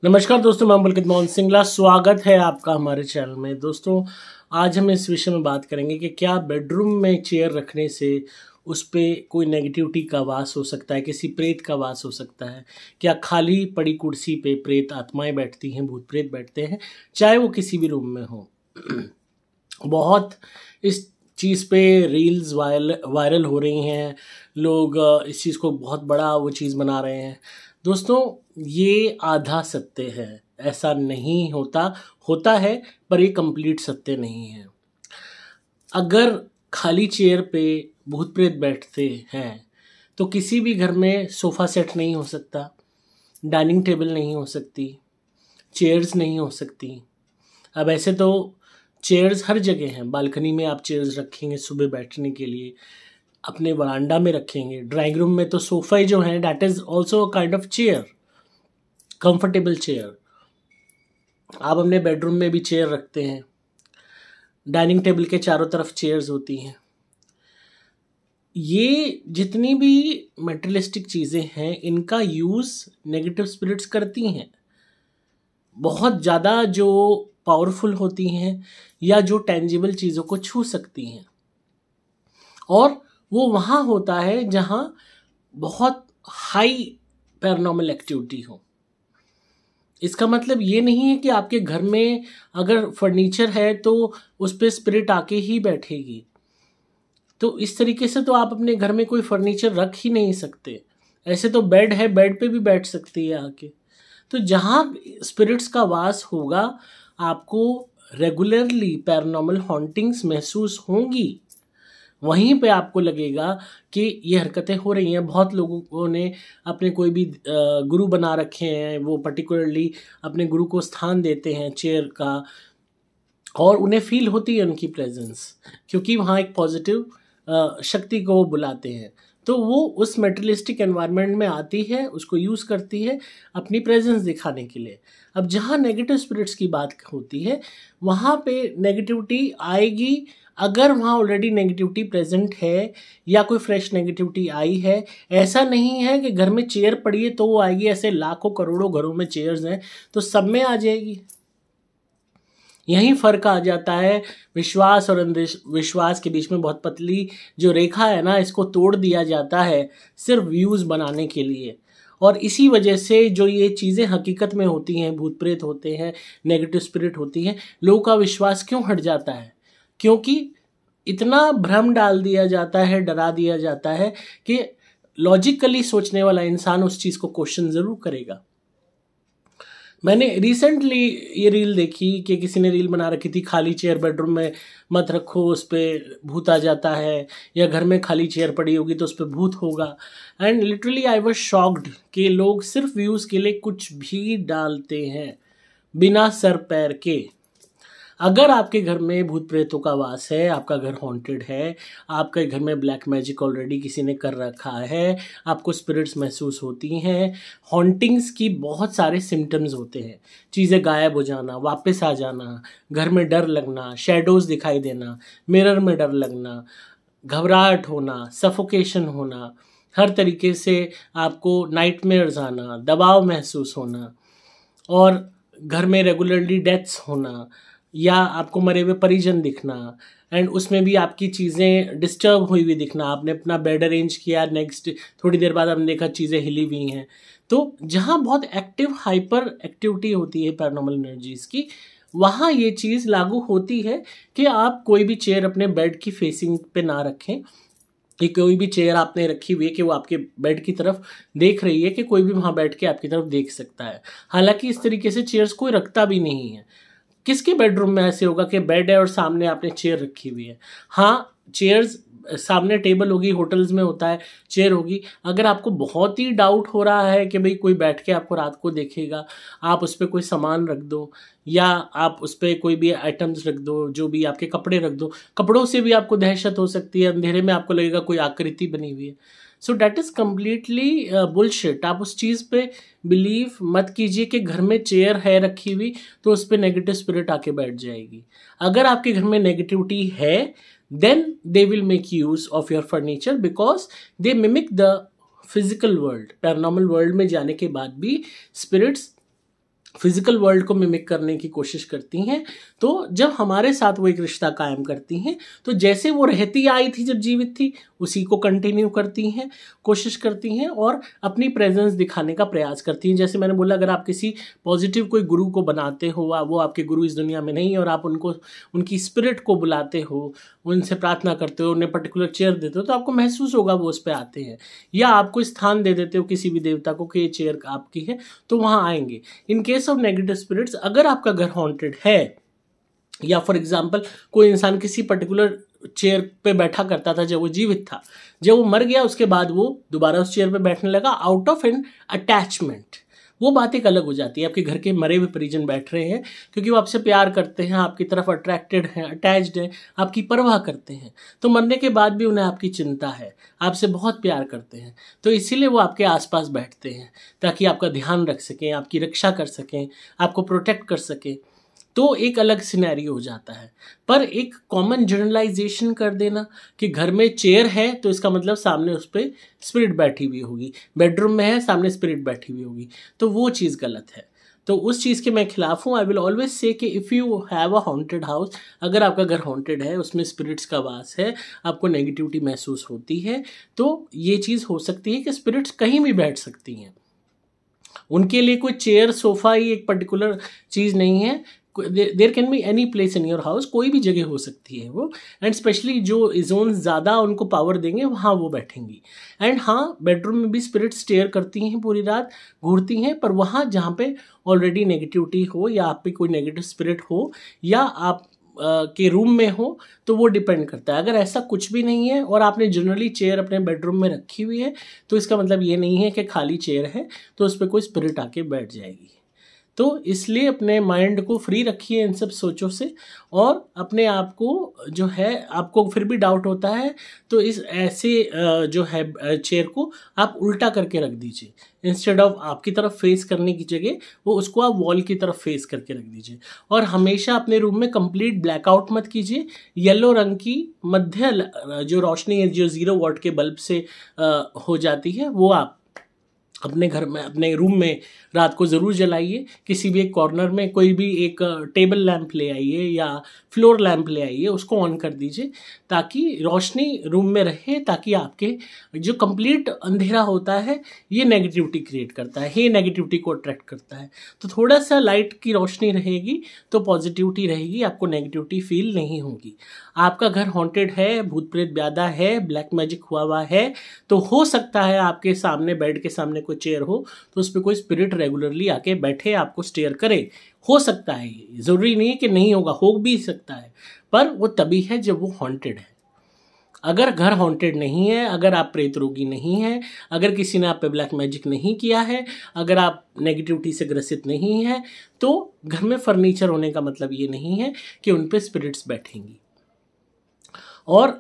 नमस्कार दोस्तों, मैं पुलकित मोहन सिंगला। स्वागत है आपका हमारे चैनल में। दोस्तों, आज हम इस विषय में बात करेंगे कि क्या बेडरूम में चेयर रखने से उस पर कोई नेगेटिविटी का वास हो सकता है, किसी प्रेत का वास हो सकता है। क्या खाली पड़ी कुर्सी पे प्रेत आत्माएं बैठती हैं, भूत प्रेत बैठते हैं, चाहे वो किसी भी रूम में हो। बहुत इस चीज़ पे रील्स वायरल हो रही हैं, लोग इस चीज़ को बहुत बड़ा वो चीज़ बना रहे हैं। दोस्तों, ये आधा सत्य है, ऐसा नहीं होता है, पर ये कंप्लीट सत्य नहीं है। अगर खाली चेयर पे भूत प्रेत बैठते हैं तो किसी भी घर में सोफ़ा सेट नहीं हो सकता, डाइनिंग टेबल नहीं हो सकती, चेयर्स नहीं हो सकती। अब ऐसे तो चेयर्स हर जगह हैं। बालकनी में आप चेयर्स रखेंगे सुबह बैठने के लिए, अपने वरांडा में रखेंगे, ड्राइंग रूम में तो सोफ़ा ही जो है that is also a kind of chair, comfortable chair. आप अपने बेडरूम में भी चेयर रखते हैं, डाइनिंग टेबल के चारों तरफ चेयर्स होती हैं। ये जितनी भी मटेरियलिस्टिक चीज़ें हैं, इनका यूज़ नेगेटिव स्पिरिट्स करती हैं। बहुत ज़्यादा जो पावरफुल होती हैं या जो टेंजिबल चीज़ों को छू सकती हैं, और वो वहाँ होता है जहाँ बहुत हाई पैरानॉर्मल एक्टिविटी हो। इसका मतलब ये नहीं है कि आपके घर में अगर फर्नीचर है तो उस पर स्पिरिट आके ही बैठेगी। तो इस तरीके से तो आप अपने घर में कोई फर्नीचर रख ही नहीं सकते। ऐसे तो बेड है, बेड पे भी बैठ सकती है आके। तो जहाँ स्पिरिट्स का वास होगा, आपको रेगुलरली पैरानॉर्मल हॉन्टिंग्स महसूस होंगी। वहीं पे आपको लगेगा कि ये हरकतें हो रही हैं। बहुत लोगों ने अपने कोई भी गुरु बना रखे हैं, वो पर्टिकुलरली अपने गुरु को स्थान देते हैं चेयर का, और उन्हें फील होती है उनकी प्रेजेंस, क्योंकि वहाँ एक पॉजिटिव शक्ति को वो बुलाते हैं। तो वो उस मेटेरियलिस्टिक एनवायरनमेंट में आती है, उसको यूज़ करती है अपनी प्रेजेंस दिखाने के लिए। अब जहाँ नेगेटिव स्पिरिट्स की बात होती है, वहाँ पे नेगेटिविटी आएगी। अगर वहाँ ऑलरेडी नेगेटिविटी प्रेजेंट है या कोई फ्रेश नेगेटिविटी आई है, ऐसा नहीं है कि घर में चेयर पड़ी है तो वो आएगी। ऐसे लाखों करोड़ों घरों में चेयर्स हैं तो सब में आ जाएगी। यही फर्क आ जाता है। विश्वास और अंधविश्वास के बीच में बहुत पतली जो रेखा है ना, इसको तोड़ दिया जाता है सिर्फ व्यूज़ बनाने के लिए। और इसी वजह से जो ये चीज़ें हकीकत में होती हैं, भूत प्रेत होते हैं, नेगेटिव स्पिरिट होती हैं, लोगों का विश्वास क्यों हट जाता है? क्योंकि इतना भ्रम डाल दिया जाता है, डरा दिया जाता है कि लॉजिकली सोचने वाला इंसान उस चीज़ को क्वेश्चन ज़रूर करेगा। मैंने रिसेंटली ये रील देखी कि किसी ने रील बना रखी थी, खाली चेयर बेडरूम में मत रखो, उस पर भूत आ जाता है, या घर में खाली चेयर पड़ी होगी तो उस पर भूत होगा। And literally I was shocked कि लोग सिर्फ व्यूज़ के लिए कुछ भी डालते हैं बिना सर पैर के। अगर आपके घर में भूत प्रेतों का वास है, आपका घर हॉन्टेड है, आपके घर में ब्लैक मैजिक ऑलरेडी किसी ने कर रखा है, आपको स्पिरिट्स महसूस होती हैं, हॉन्टिंग्स की बहुत सारे सिम्टम्स होते हैं। चीज़ें गायब हो जाना, वापस आ जाना, घर में डर लगना, शैडोज़ दिखाई देना, मिरर में डर लगना, घबराहट होना, सफोकेशन होना, हर तरीके से आपको नाइटमेयर्स आना, दबाव महसूस होना, और घर में रेगुलरली डेथ्स होना, या आपको मरे हुए परिजन दिखना, एंड उसमें भी आपकी चीज़ें डिस्टर्ब हुई हुई दिखना। आपने अपना बेड अरेंज किया, नेक्स्ट थोड़ी देर बाद आपने देखा चीज़ें हिली हुई हैं। तो जहाँ बहुत एक्टिव हाइपर एक्टिविटी होती है पैरानॉर्मल एनर्जीज़ की, वहाँ ये चीज़ लागू होती है कि आप कोई भी चेयर अपने बेड की फेसिंग पे ना रखें। कि कोई भी चेयर आपने रखी हुई है कि वो आपके बेड की तरफ देख रही है, कि कोई भी वहाँ बैठ के आपकी तरफ देख सकता है। हालांकि इस तरीके से चेयर्स कोई रखता भी नहीं है। किसके बेडरूम में ऐसे होगा कि बेड है और सामने आपने चेयर रखी हुई है? हाँ, चेयर्स सामने टेबल होगी, होटल्स में होता है, चेयर होगी। अगर आपको बहुत ही डाउट हो रहा है कि भाई कोई बैठ के आपको रात को देखेगा, आप उस पर कोई सामान रख दो, या आप उस पर कोई भी आइटम्स रख दो, जो भी आपके कपड़े रख दो। कपड़ों से भी आपको दहशत हो सकती है, अंधेरे में आपको लगेगा कोई आकृति बनी हुई है। So that is completely bullshit. आप उस चीज़ पे बिलीव मत कीजिए कि घर में चेयर है रखी हुई तो उस पर नेगेटिव स्पिरिट आके बैठ जाएगी। अगर आपके घर में नेगेटिविटी है, then they will make use of your furniture because they mimic the physical world. Paranormal world में जाने के बाद भी स्पिरिट्स फिजिकल वर्ल्ड को मिमिक करने की कोशिश करती हैं। तो जब हमारे साथ वो एक रिश्ता कायम करती हैं, तो जैसे वो रहती आई थी जब जीवित थी, उसी को कंटिन्यू करती हैं, कोशिश करती हैं और अपनी प्रेजेंस दिखाने का प्रयास करती हैं। जैसे मैंने बोला, अगर आप किसी पॉजिटिव कोई गुरु को बनाते हो, वो आपके गुरु इस दुनिया में नहीं है, और आप उनको, उनकी स्पिरिट को बुलाते हो, उनसे प्रार्थना करते हो, उन्हें पर्टिकुलर चेयर देते हो, तो आपको महसूस होगा वो उस पर आते हैं। या आपको स्थान दे देते हो किसी भी देवता को कि ये चेयर आपकी है, तो वहाँ आएंगे। In case of negative spirits, अगर आपका घर हॉन्टेड है, या फॉर एग्जाम्पल कोई इंसान किसी पर्टिकुलर चेयर पे बैठा करता था जब वो जीवित था, जब वो मर गया उसके बाद वो दोबारा उस चेयर पे बैठने लगा आउट ऑफ एन अटैचमेंट, वो बात एक अलग हो जाती है। आपके घर के मरे हुए परिजन बैठ रहे हैं क्योंकि वो आपसे प्यार करते हैं, आपकी तरफ अट्रैक्टेड हैं, अटैच्ड हैं, आपकी परवाह करते हैं, तो मरने के बाद भी उन्हें आपकी चिंता है, आपसे बहुत प्यार करते हैं, तो इसीलिए वो आपके आसपास बैठते हैं ताकि आपका ध्यान रख सकें, आपकी रक्षा कर सकें, आपको प्रोटेक्ट कर सकें। तो एक अलग सिनेरियो हो जाता है। पर एक कॉमन जनरलाइजेशन कर देना कि घर में चेयर है तो इसका मतलब सामने उस पर स्पिरिट बैठी हुई होगी, बेडरूम में है सामने स्पिरिट बैठी हुई होगी, तो वो चीज़ गलत है। तो उस चीज़ के मैं खिलाफ हूँ। आई विल ऑलवेज से कि if you have a haunted house, अगर आपका घर हॉन्टेड है, उसमें स्पिरिट्स का वास है, आपको नेगेटिविटी महसूस होती है, तो ये चीज़ हो सकती है कि स्पिरिट्स कहीं भी बैठ सकती हैं। उनके लिए कोई चेयर सोफा ही एक पर्टिकुलर चीज़ नहीं है, there can be any place in your house, कोई भी जगह हो सकती है वो। एंड स्पेशली जो जोन ज़्यादा उनको पावर देंगे वहाँ वो बैठेंगी। एंड हाँ, बेडरूम में भी स्पिरिट स्टेयर करती हैं, पूरी रात घूरती हैं, पर वहाँ जहाँ पे ऑलरेडी नेगेटिविटी हो, या आप पे कोई नेगेटिव स्पिरिट हो, या आप के रूम में हो, तो वो डिपेंड करता है। अगर ऐसा कुछ भी नहीं है और आपने जनरली चेयर अपने बेडरूम में रखी हुई है, तो इसका मतलब ये नहीं है कि खाली चेयर है तो उस पर कोई स्पिरिट आके बैठ जाएगी। तो इसलिए अपने माइंड को फ्री रखिए इन सब सोचों से, और अपने आप को जो है, आपको फिर भी डाउट होता है तो इस ऐसे जो है चेयर को आप उल्टा करके रख दीजिए। इंस्टेड ऑफ आपकी तरफ फेस करने की जगह वो उसको आप वॉल की तरफ फेस करके रख दीजिए। और हमेशा अपने रूम में कंप्लीट ब्लैकआउट मत कीजिए। येलो रंग की मध्य जो रोशनी है, जो 0 वॉट के बल्ब से हो जाती है, वो आप अपने घर में, अपने रूम में रात को ज़रूर जलाइए। किसी भी एक कॉर्नर में कोई भी एक टेबल लैंप ले आइए या फ्लोर लैंप ले आइए, उसको ऑन कर दीजिए ताकि रोशनी रूम में रहे, ताकि आपके जो कंप्लीट अंधेरा होता है ये नेगेटिविटी क्रिएट करता है, ये नेगेटिविटी को अट्रैक्ट करता है। तो थोड़ा सा लाइट की रोशनी रहेगी तो पॉजिटिविटी रहेगी, आपको नेगेटिविटी फील नहीं होगी। आपका घर हॉन्टेड है, भूत प्रेत ब्यादा है, ब्लैक मैजिक हुआ है, तो हो सकता है आपके सामने, बेड के सामने कोई चेयर हो तो उस पर कोई स्पिरिट रेगुलरली आके बैठे, आपको स्टेयर करे। हो सकता है, जरूरी नहीं है कि नहीं होगा, हो भी सकता है, पर वो तभी है जब वो हॉन्टेड है। अगर घर हॉन्टेड नहीं है, अगर आप प्रेत रोगी नहीं है, अगर किसी ने आप पे ब्लैक मैजिक नहीं किया है, अगर आप नेगेटिविटी से ग्रसित नहीं है, तो घर में फर्नीचर होने का मतलब ये नहीं है कि उन पे स्पिरिट्स बैठेंगी। और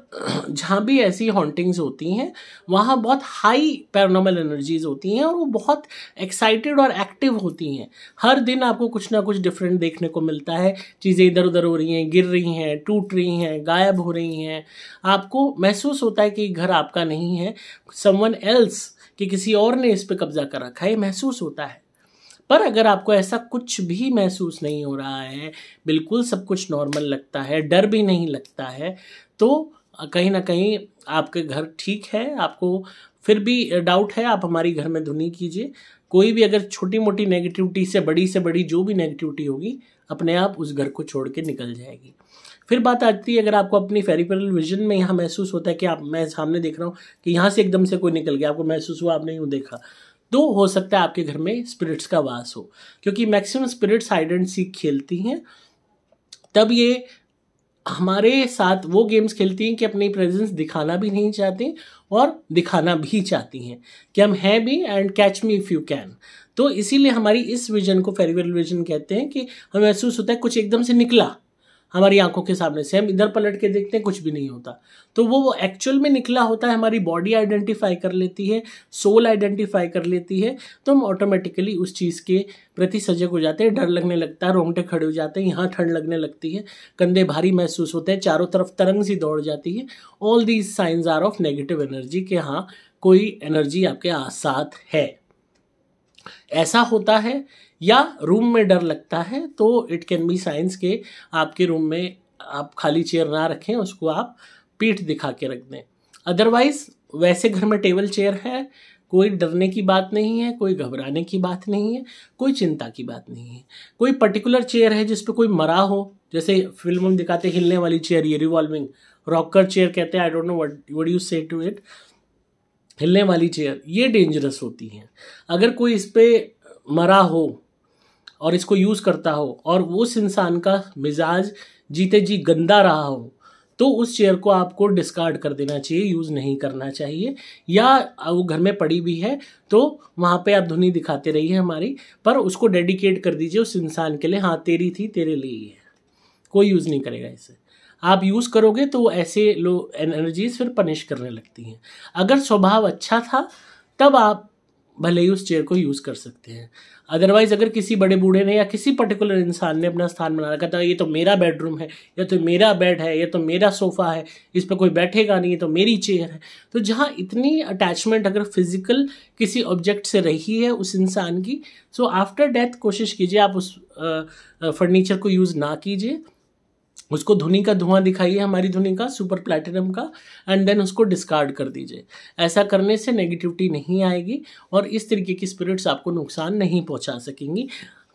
जहाँ भी ऐसी हॉन्टिंग्स होती हैं वहाँ बहुत हाई पैरानॉर्मल एनर्जीज होती हैं और वो बहुत एक्साइटेड और एक्टिव होती हैं। हर दिन आपको कुछ ना कुछ डिफरेंट देखने को मिलता है, चीज़ें इधर उधर हो रही हैं, गिर रही हैं, टूट रही हैं, गायब हो रही हैं। आपको महसूस होता है कि घर आपका नहीं है, समवन एल्स, कि किसी और ने इस पर कब्जा कर रखा है, महसूस होता है। पर अगर आपको ऐसा कुछ भी महसूस नहीं हो रहा है, बिल्कुल सब कुछ नॉर्मल लगता है, डर भी नहीं लगता है, तो कहीं ना कहीं आपके घर ठीक है। आपको फिर भी डाउट है, आप हमारी घर में धुनी कीजिए। कोई भी अगर छोटी मोटी नेगेटिविटी से बड़ी जो भी नेगेटिविटी होगी, अपने आप उस घर को छोड़ के निकल जाएगी। फिर बात आती है, अगर आपको अपनी पेरिफेरल विजन में यहाँ महसूस होता है कि मैं सामने देख रहा हूँ कि यहाँ से एकदम से कोई निकल गया, आपको महसूस हुआ, आपने यूँ देखा, तो हो सकता है आपके घर में स्पिरिट्स का वास हो, क्योंकि maximum spirits hide and seek खेलती हैं। तब ये हमारे साथ वो गेम्स खेलती हैं कि अपनी प्रेजेंस दिखाना भी नहीं चाहती और दिखाना भी चाहती हैं कि हम हैं भी, and catch me if you can. तो इसीलिए हमारी इस विजन को पेरिफेरल विजन कहते हैं कि हमें महसूस होता है कुछ एकदम से निकला हमारी आंखों के सामने से, हम इधर पलट के देखते हैं कुछ भी नहीं होता, तो वो एक्चुअल में निकला होता है। हमारी बॉडी आइडेंटिफाई कर लेती है, सोल आइडेंटिफाई कर लेती है, तो हम ऑटोमेटिकली उस चीज़ के प्रति सजग हो जाते हैं। डर लगने लगता है, रोंगटे खड़े हो जाते हैं, यहाँ ठंड लगने लगती है, कंधे भारी महसूस होते हैं, चारों तरफ तरंग सी दौड़ जाती है। All these signs are of negative energy, कि हाँ कोई एनर्जी आपके साथ है। ऐसा होता है या रूम में डर लगता है तो इट कैन बी साइंस के आपके रूम में आप खाली चेयर ना रखें, उसको आप पीठ दिखा के रख दें। अदरवाइज वैसे घर में टेबल चेयर है, कोई डरने की बात नहीं है, कोई घबराने की बात नहीं है, कोई चिंता की बात नहीं है। कोई पर्टिकुलर चेयर है जिस पे कोई मरा हो, जैसे फिल्म में दिखाते हिलने वाली चेयर, ये रिवॉल्विंग रॉकर चेयर कहते हैं, I don't know what you से टू इट, हिलने वाली चेयर, ये डेंजरस होती हैं। अगर कोई इस पे मरा हो और इसको यूज़ करता हो और उस इंसान का मिजाज जीते जी गंदा रहा हो तो उस चेयर को आपको डिस्कार्ड कर देना चाहिए, यूज़ नहीं करना चाहिए। या वो घर में पड़ी भी है तो वहाँ पे आप धुनी दिखाते रहिए हमारी, पर उसको डेडिकेट कर दीजिए उस इंसान के लिए, हाँ तेरी थी तेरे लिए ही है, कोई यूज़ नहीं करेगा इसे। आप यूज़ करोगे तो ऐसे लो एनर्जीज फिर पनिश करने लगती हैं। अगर स्वभाव अच्छा था तब आप भले ही उस चेयर को यूज़ कर सकते हैं। अदरवाइज अगर किसी बड़े बूढ़े ने या किसी पर्टिकुलर इंसान ने अपना स्थान बना रखा था, ये तो मेरा बेडरूम है, या तो मेरा बेड है, या तो मेरा सोफ़ा है, इस पर कोई बैठेगा नहीं, ये तो मेरी चेयर है, तो जहाँ इतनी अटैचमेंट अगर फिजिकल किसी ऑब्जेक्ट से रही है उस इंसान की, सो आफ्टर डेथ कोशिश कीजिए आप उस फर्नीचर को यूज़ ना कीजिए, उसको धुनी का धुआं दिखाइए, हमारी धुनी का, सुपर प्लैटिनम का, एंड देन उसको डिस्कार्ड कर दीजिए। ऐसा करने से नेगेटिविटी नहीं आएगी और इस तरीके की स्पिरिट्स आपको नुकसान नहीं पहुंचा सकेंगी,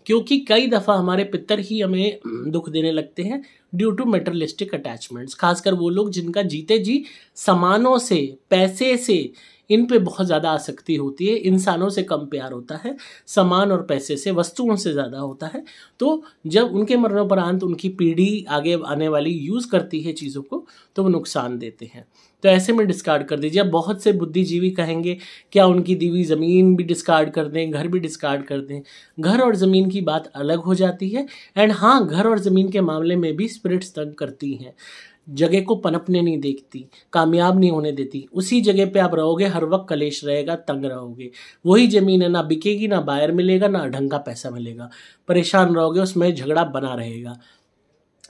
क्योंकि कई दफ़ा हमारे पितर ही हमें दुख देने लगते हैं ड्यू टू मेटेरियलिस्टिक अटैचमेंट्स। खासकर वो लोग जिनका जीते जी सामानों से, पैसे से, इन पे बहुत ज़्यादा आसक्ति होती है, इंसानों से कम प्यार होता है, सामान और पैसे से, वस्तुओं से ज़्यादा होता है। तो जब उनके मरणोपरांत उनकी पीढ़ी आगे आने वाली यूज़ करती है चीज़ों को तो वो नुकसान देते हैं, तो ऐसे में डिस्कार्ड कर दीजिए। अब बहुत से बुद्धिजीवी कहेंगे क्या उनकी दी हुई ज़मीन भी डिस्कार्ड कर दें, घर भी डिस्कार्ड कर दें। घर और ज़मीन की बात अलग हो जाती है, एंड हाँ, घर और ज़मीन के मामले में भी स्पिरिट्स तंग करती हैं, जगह को पनपने नहीं देखती, कामयाब नहीं होने देती। उसी जगह पे आप रहोगे, हर वक्त कलेश रहेगा, तंग रहोगे। वही ज़मीन है, ना बिकेगी, ना बायर मिलेगा, ना ढंग का पैसा मिलेगा, परेशान रहोगे, उसमें झगड़ा बना रहेगा।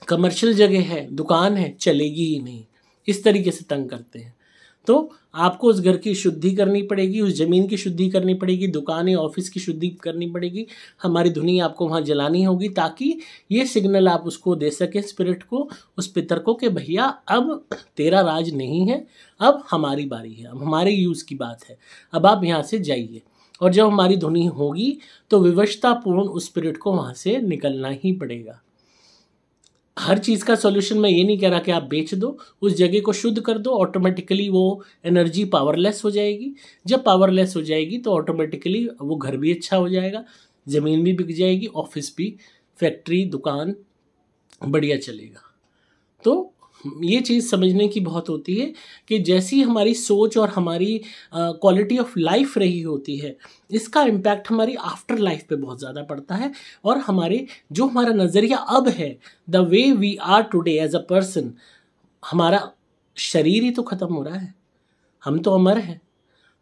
कमर्शियल जगह है, दुकान है, चलेगी ही नहीं, इस तरीके से तंग करते हैं। तो आपको उस घर की शुद्धि करनी पड़ेगी, उस ज़मीन की शुद्धि करनी पड़ेगी, दुकान या ऑफिस की शुद्धि करनी पड़ेगी, हमारी धुनी आपको वहाँ जलानी होगी, ताकि ये सिग्नल आप उसको दे सकें, स्पिरिट को, उस पितर को, कि भैया अब तेरा राज नहीं है, अब हमारी बारी है, अब हमारे यूज़ की बात है, अब आप यहाँ से जाइए। और जब हमारी धुनी होगी तो विवशतापूर्ण उस स्पिरिट को वहाँ से निकलना ही पड़ेगा। हर चीज़ का सॉल्यूशन मैं ये नहीं कह रहा कि आप बेच दो, उस जगह को शुद्ध कर दो, ऑटोमेटिकली वो एनर्जी पावरलेस हो जाएगी। जब पावरलेस हो जाएगी तो ऑटोमेटिकली वो घर भी अच्छा हो जाएगा, ज़मीन भी बिक जाएगी, ऑफिस भी, फैक्ट्री, दुकान बढ़िया चलेगा। तो ये चीज़ समझने की बहुत होती है कि जैसी हमारी सोच और हमारी क्वालिटी ऑफ लाइफ रही होती है, इसका इम्पैक्ट हमारी आफ्टर लाइफ पे बहुत ज़्यादा पड़ता है। और हमारे जो हमारा नज़रिया अब है, the way we are today as a person, हमारा शरीर ही तो ख़त्म हो रहा है, हम तो अमर हैं,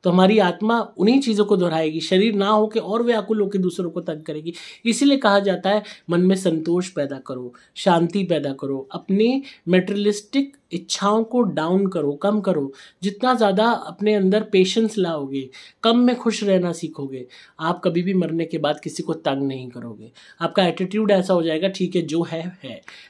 तो हमारी आत्मा उन्हीं चीज़ों को दोहराएगी, शरीर ना हो के और व्याकुल होकर दूसरों को तंग करेगी। इसीलिए कहा जाता है मन में संतोष पैदा करो, शांति पैदा करो, अपनी मेटेरियलिस्टिक इच्छाओं को डाउन करो, कम करो। जितना ज़्यादा अपने अंदर पेशेंस लाओगे, कम में खुश रहना सीखोगे, आप कभी भी मरने के बाद किसी को तंग नहीं करोगे। आपका एटीट्यूड ऐसा हो जाएगा, ठीक है जो है।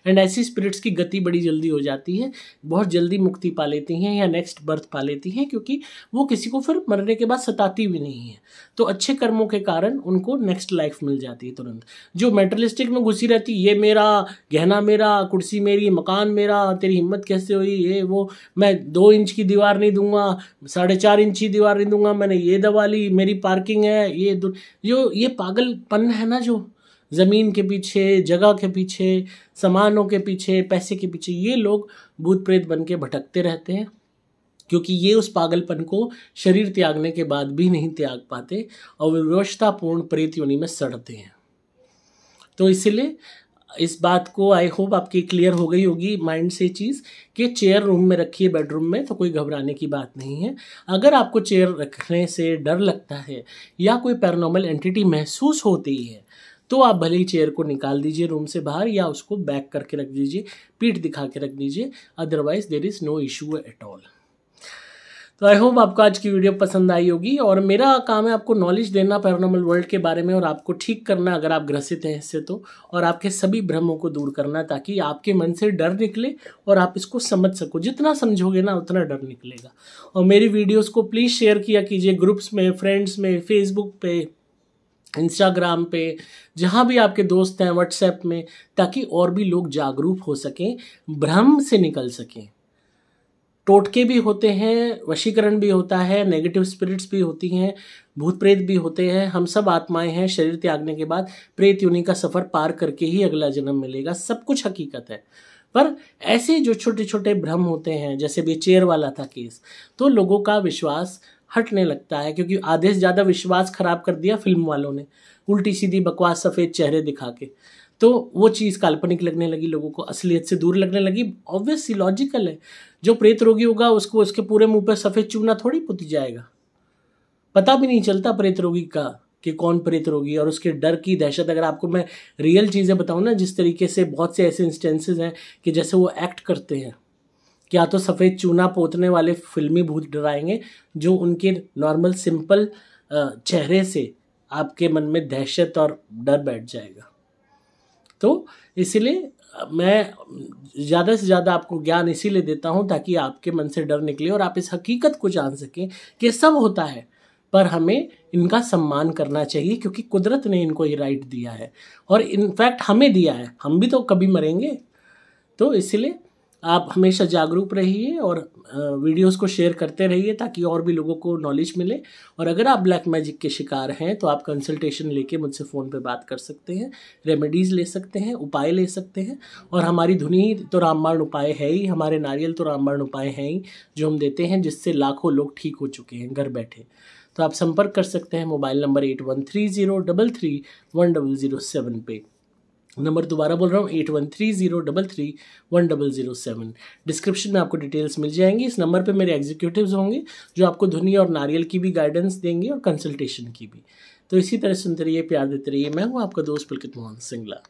एंड ऐसी स्पिरिट्स की गति बड़ी जल्दी हो जाती है, बहुत जल्दी मुक्ति पा लेती हैं या नेक्स्ट बर्थ पा लेती हैं, क्योंकि वो किसी को फिर मरने के बाद सताती भी नहीं है। तो अच्छे कर्मों के कारण उनको नेक्स्ट लाइफ मिल जाती है तुरंत। जो मेटेरियलिस्टिक में घुसी रहती, ये मेरा गहना, मेरा कुर्सी, मेरी मकान मेरा, तेरी हिम्मत कैसे हुई, ये वो, मैं 2 इंच की दीवार नहीं दूंगा, 4.5 इंच की दीवार नहीं दूंगा, मैंने ये दबा ली, मेरी पार्किंग है, ये जो ये पागलपन है ना, जो ज़मीन के पीछे, जगह के पीछे, सामानों के पीछे, पैसे के पीछे ये लोग भूत प्रेत बन के भटकते रहते हैं, क्योंकि ये उस पागलपन को शरीर त्यागने के बाद भी नहीं त्याग पाते और विवशतापूर्ण प्रेत योनि में सड़ते हैं। तो इसलिए इस बात को आई होप आपकी क्लियर हो गई होगी माइंड से चीज़ कि चेयर रूम में रखिए, बेडरूम में, तो कोई घबराने की बात नहीं है। अगर आपको चेयर रखने से डर लगता है या कोई पैरानॉर्मल एंटिटी महसूस होती है तो आप भले ही चेयर को निकाल दीजिए रूम से बाहर, या उसको बैक करके रख दीजिए, पीठ दिखा के रख दीजिए, otherwise there is no issue at all. तो आई होप आपको आज की वीडियो पसंद आई होगी, और मेरा काम है आपको नॉलेज देना पैरानॉर्मल वर्ल्ड के बारे में, और आपको ठीक करना अगर आप ग्रसित हैं इससे तो, और आपके सभी भ्रमों को दूर करना ताकि आपके मन से डर निकले और आप इसको समझ सको। जितना समझोगे ना उतना डर निकलेगा। और मेरी वीडियोस को प्लीज़ शेयर किया कीजिए ग्रुप्स में, फ्रेंड्स में, फेसबुक पे, इंस्टाग्राम पे, जहाँ भी आपके दोस्त हैं, व्हाट्सएप में, ताकि और भी लोग जागरूक हो सकें, भ्रम से निकल सकें। टोटके भी होते हैं, वशीकरण भी होता है, नेगेटिव स्पिरिट्स भी होती हैं, भूत प्रेत भी होते हैं। हम सब आत्माएं हैं, शरीर त्यागने के बाद प्रेत योनि का सफ़र पार करके ही अगला जन्म मिलेगा। सब कुछ हकीकत है। पर ऐसे जो छोटे छोटे भ्रम होते हैं, जैसे भी चेयर वाला था केस, तो लोगों का विश्वास हटने लगता है, क्योंकि आधे से ज़्यादा विश्वास खराब कर दिया फिल्म वालों ने, उल्टी सीधी बकवास सफ़ेद चेहरे दिखा के। तो वो चीज़ काल्पनिक लगने लगी लोगों को, असलियत से दूर लगने लगी। ऑब्वियसली लॉजिकल है, जो प्रेत रोगी होगा उसको उसके पूरे मुंह पे सफ़ेद चूना थोड़ी पुत जाएगा। पता भी नहीं चलता प्रेत रोगी का कि कौन प्रेत रोगी, और उसके डर की दहशत। अगर आपको मैं रियल चीज़ें बताऊँ ना, जिस तरीके से बहुत से ऐसे इंस्टेंसेस हैं कि जैसे वो एक्ट करते हैं, क्या तो सफ़ेद चूना पोतने वाले फिल्मी भूत डराएंगे, जो उनके नॉर्मल सिंपल चेहरे से आपके मन में दहशत और डर बैठ जाएगा। तो इसीलिए मैं ज़्यादा से ज़्यादा आपको ज्ञान इसीलिए देता हूँ ताकि आपके मन से डर निकले और आप इस हकीकत को जान सकें कि सब होता है, पर हमें इनका सम्मान करना चाहिए, क्योंकि कुदरत ने इनको ये राइट दिया है, और इनफैक्ट हमें दिया है। हम भी तो कभी मरेंगे। तो इसलिए आप हमेशा जागरूक रहिए और वीडियोस को शेयर करते रहिए ताकि और भी लोगों को नॉलेज मिले। और अगर आप ब्लैक मैजिक के शिकार हैं तो आप कंसल्टेशन लेके मुझसे फ़ोन पे बात कर सकते हैं, रेमेडीज़ ले सकते हैं, उपाय ले सकते हैं। और हमारी धुनी तो रामबाण उपाय है ही, हमारे नारियल तो रामबाण उपाय हैं ही जो हम देते हैं, जिससे लाखों लोग ठीक हो चुके हैं घर बैठे। तो आप संपर्क कर सकते हैं मोबाइल नंबर 8130331007 पे। नंबर दोबारा बोल रहा हूँ, 8130331007। डिस्क्रिप्शन में आपको डिटेल्स मिल जाएंगी। इस नंबर पे मेरे एग्जीक्यूटिव्स होंगे जो आपको धुनी और नारियल की भी गाइडेंस देंगे और कंसल्टेशन की भी। तो इसी तरह सुनते रहिए, प्यार देते रहिए। मैं हूँ आपका दोस्त पुलकित मोहन सिंगला।